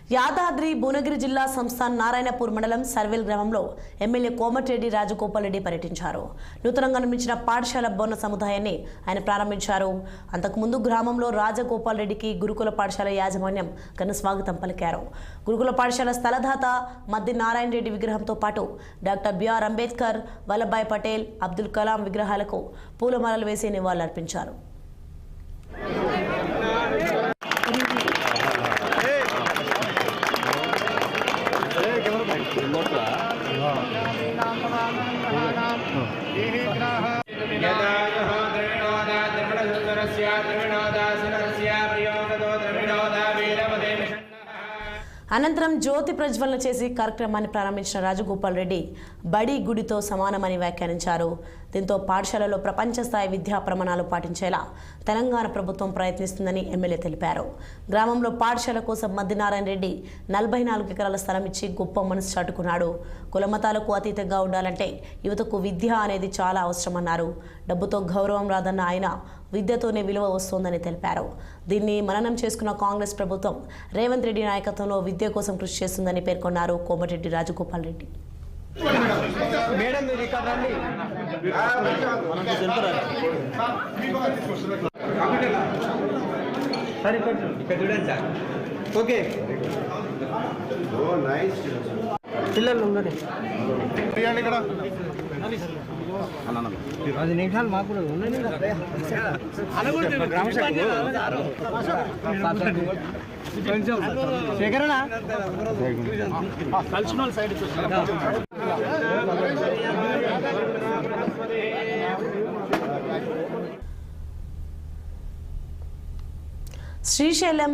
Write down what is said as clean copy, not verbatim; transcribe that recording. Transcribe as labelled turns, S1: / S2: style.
S1: యాదాద్రి భువనగిరి జిల్లా సంస్థాన్ నారాయణపూర్ మండలం సర్వేల్ గ్రామంలో ఎమ్మెల్యే కోమటిరెడ్డి రాజగోపాల్ రెడ్డి పర్యటించారు. నూతనంగా నిర్మించిన పాఠశాల భవన సముదాయాన్ని ఆయన ప్రారంభించారు. అంతకుముందు గ్రామంలో రాజగోపాల్ రెడ్డికి గురుకుల పాఠశాల యాజమాన్యం ఘన స్వాగతం పలికారు. గురుకుల పాఠశాల స్థలదాత మద్ది నారాయణ రెడ్డి విగ్రహంతో పాటు డాక్టర్ బిఆర్ అంబేద్కర్, వల్లభాయ్ పటేల్, అబ్దుల్ కలాం విగ్రహాలకు పూలమాలలు వేసి నివాళులర్పించారు. అనంతరం జ్యోతి ప్రజ్వలన చేసి కార్యక్రమాన్ని ప్రారంభించిన రాజగోపాల్ రెడ్డి బడి గుడితో సమానమని వ్యాఖ్యానించారు. దీంతో పాఠశాలలో ప్రపంచ స్థాయి విద్యా ప్రమాణాలు పాటించేలా తెలంగాణ ప్రభుత్వం ప్రయత్నిస్తుందని ఎమ్మెల్యే తెలిపారు. గ్రామంలో పాఠశాల కోసం మద్ది నారాయణ రెడ్డి 44 ఎకరాల స్థలం ఇచ్చి గొప్ప మనసు చాటుకున్నాడు. కులమతాలకు అతీతంగా ఉండాలంటే యువతకు విద్య అనేది చాలా అవసరమన్నారు. డబ్బుతో గౌరవం రాదన్న ఆయన విద్యతోనే విలువ వస్తోందని తెలిపారు. దీన్ని మననం చేసుకున్న కాంగ్రెస్ ప్రభుత్వం రేవంత్ రెడ్డి నాయకత్వంలో విద్య కోసం కృషి చేస్తుందని పేర్కొన్నారు కోమటిరెడ్డి రాజగోపాల్ రెడ్డి.
S2: పిల్లలు ఉన్నది 10 నిమిషాలు మాకు కూడా ఉన్నది. శేఖరణ
S1: శ్రీశైలం